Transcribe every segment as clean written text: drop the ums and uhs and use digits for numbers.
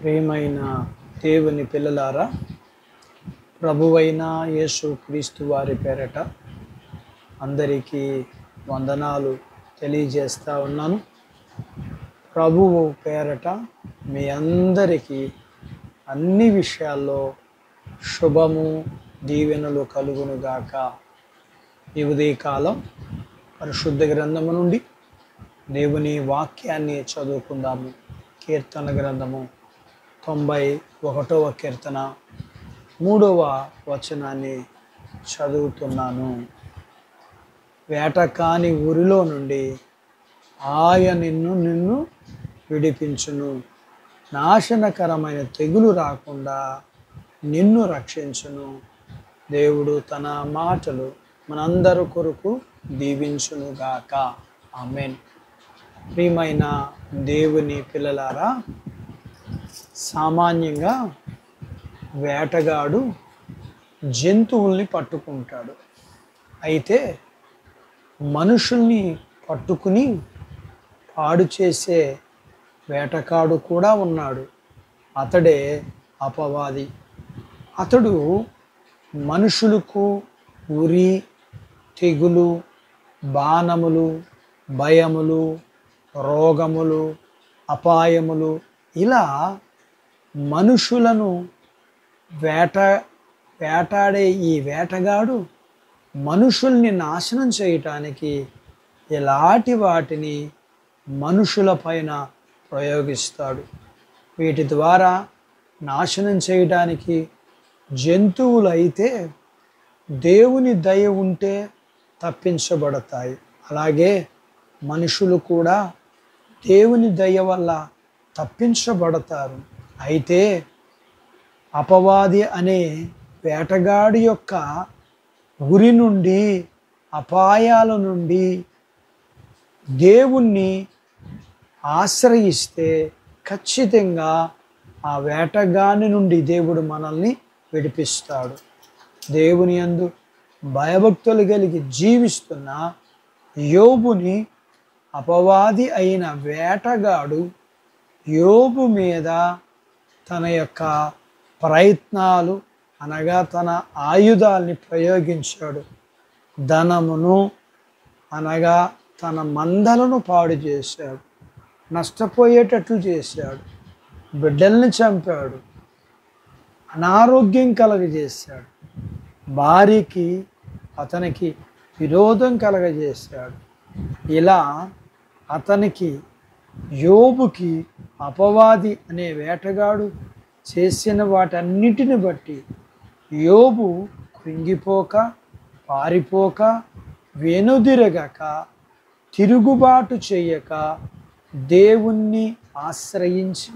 ప్రియమైన దేవుని పిల్లలారా, ప్రభువైన యేసు క్రీస్తు వారి పేరట అందరికీ వందనాలు తెలియజేస్తూ ఉన్నాను. ప్రభువు పేరట మీ అందరికీ అన్ని విషయాల్లో శుభము దీవెనలు కలుగునుగాక. ఈ ఉదయకాలం పరిశుద్ధ గ్రంథము నుండి దేవుని వాక్యాన్ని చదువుకుందాము. కీర్తన గ్రంథము 91వ కీర్తన 3వ వచనాన్ని చదువుతున్నాను. వేటకాని ఊరిలో నుండి ఆయన నిన్ను విడిపించును, నాశనకరమైన తెగులు రాకుండా నిన్ను రక్షించును. దేవుడు తన మాటలు మనందరి కొరకు దీవించునుగాక. ఆమేన్. ప్రియమైన దేవుని పిల్లలారా, సామాన్యంగా వేటగాడు జంతువుల్ని పట్టుకుంటాడు. అయితే మనుషుల్ని పట్టుకుని పాడు చేసే వేటగాడు కూడా ఉన్నాడు. అతడే అపవాది. అతడు మనుషులకు ఉరి, తెగులు, బాణములు, భయములు, రోగములు, అపాయములు ఇలా మనుషులను వేటాడే ఈ వేటగాడు మనుషుల్ని నాశనం చేయటానికి ఎలాంటి వాటిని మనుషుల పైన ప్రయోగిస్తాడు. వీటి ద్వారా నాశనం చేయడానికి జంతువులు అయితే దేవుని దయ ఉంటే తప్పించబడతాయి. అలాగే మనుషులు కూడా దేవుని దయ వల్ల తప్పించబడతారు. అయితే అపవాది అనే వేటగాడి యొక్క ఉరి నుండి, అపాయాల నుండి దేవుణ్ణి ఆశ్రయిస్తే ఖచ్చితంగా ఆ వేటగాని నుండి దేవుడు మనల్ని విడిపిస్తాడు. దేవుని యందు భయభక్తులు కలిగి జీవిస్తున్న యోబుని అపవాది అయిన వేటగాడు యోబు మీద తన యొక్క ప్రయత్నాలు అనగా తన ఆయుధాల్ని ప్రయోగించాడు. ధనమును అనగా తన మందలను పాడు చేశాడు, నష్టపోయేటట్లు చేశాడు, బిడ్డల్ని చంపాడు, అనారోగ్యం కలగజేశాడు, భార్యకి అతనికి విరోధం కలగజేశాడు. ఇలా అతనికి యోబుకి అపవాది అనే వేటగాడు చేసిన వాటన్నిటిని బట్టి యోబు కృంగిపోక, పారిపోక, వెనుదిరగక, తిరుగుబాటు చేయక, దేవుణ్ణి ఆశ్రయించి,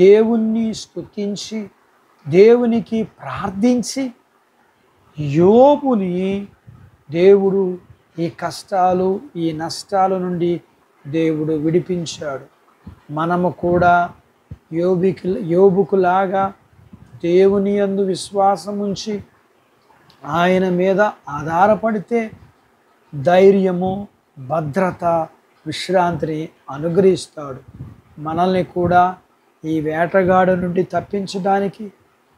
దేవుణ్ణి స్తుతించి, దేవునికి ప్రార్థించి యోబుని దేవుడు ఈ కష్టాలు, ఈ నష్టాల నుండి దేవుడు విడిపించాడు. మనము కూడా యోబుకులాగా దేవుని యందు విశ్వాసం ఉంచి ఆయన మీద ఆధారపడితే ధైర్యము, భద్రత, విశ్రాంతిని అనుగ్రహిస్తాడు. మనల్ని కూడా ఈ వేటగాడు నుండి తప్పించడానికి,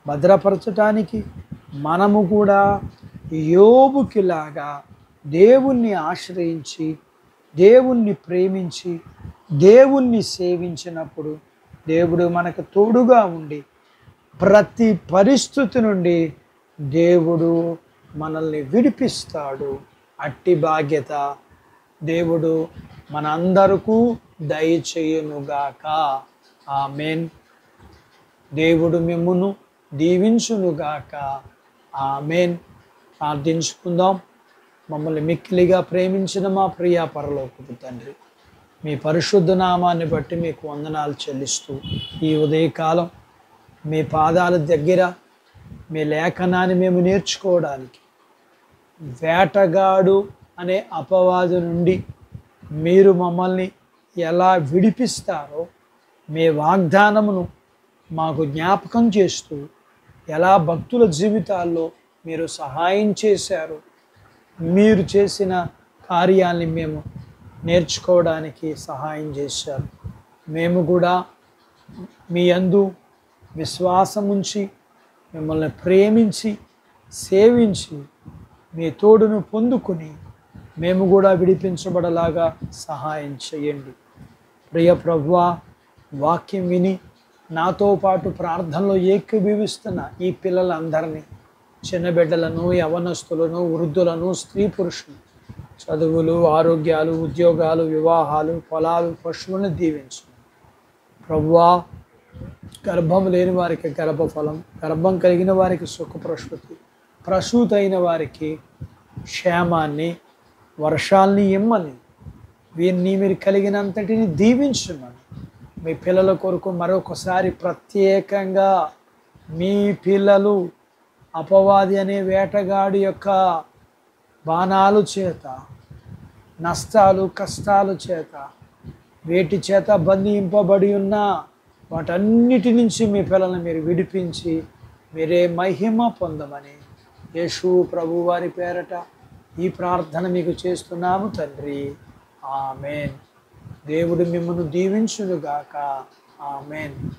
భద్రపరచడానికి మనము కూడా యోబుకిలాగా దేవుణ్ణి ఆశ్రయించి, దేవుణ్ణి ప్రేమించి, దేవుణ్ణి సేవించినప్పుడు దేవుడు మనకు తోడుగా ఉండి ప్రతి పరిస్థితి నుండి దేవుడు మనల్ని విడిపిస్తాడు. అట్టి భాగ్యత దేవుడు మనందరకు దయచేయునుగాక. ఆమేన్. దేవుడు మిమ్మును దీవించునుగాక. ఆమేన్. ప్రార్థించుకుందాం. మమ్మల్ని మిక్కిలిగా ప్రేమించిన మా ప్రియ పరలోకపు తండ్రి, మీ పరిశుద్ధ నామాన్ని బట్టి మీకు వందనాలు చెల్లిస్తూ ఈ ఉదయకాలం మీ పాదాల దగ్గర మీ లేఖనాన్ని మేము నేర్చుకోవడానికి, వేటగాడు అనే అపవాదు నుండి మీరు మమ్మల్ని ఎలా విడిపిస్తారో మీ వాగ్దానమును మాకు జ్ఞాపకం చేస్తూ, ఎలా భక్తుల జీవితాల్లో మీరు సహాయం చేశారు, మీరు చేసిన కార్యాల్ని మేము నేర్చుకోవడానికి సహాయం చేశారు. మేము కూడా మీ యందు విశ్వాసం ఉంచి మిమ్మల్ని ప్రేమించి సేవించి మీ తోడును పొందుకుని మేము కూడా విడిపించబడలాగా సహాయం చేయండి. ప్రియ ప్రభువా, వాక్యం విని నాతో పాటు ప్రార్థనలో ఏకీభవిస్తున్న ఈ పిల్లలందరినీ, చిన్న బిడ్డలను, యవనస్తులను, వృద్ధులను, స్త్రీ పురుషులు, చదువులు, ఆరోగ్యాలు, ఉద్యోగాలు, వివాహాలు, పొలాలు, పశువులను దీవించు ప్రభువా. గర్భం లేని వారికి గర్భఫలం, గర్భం కలిగిన వారికి సుఖప్రసూతి, ప్రసూతి అయిన వారికి క్షేమాన్ని, వర్షాల్ని ఇమ్మని, వీరిని మీరు కలిగినంతటిని దీవించమని మీ పిల్లల కొరకు మరొకసారి ప్రత్యేకంగా మీ పిల్లలు అపవాది అనే వేటగాడి యొక్క బాణాలు చేత, నష్టాలు కష్టాల చేత, వేటి చేత బంధింపబడి ఉన్న వాటన్నిటి నుంచి మీ పిల్లల్ని మీరు విడిపించి మీరే మహిమ పొందమని యేసు ప్రభు వారి పేరట ఈ ప్రార్థన మీకు చేస్తున్నాము తండ్రి. ఆమెన్. దేవుడు మిమ్మల్ని దీవించునుగాక. ఆమెన్.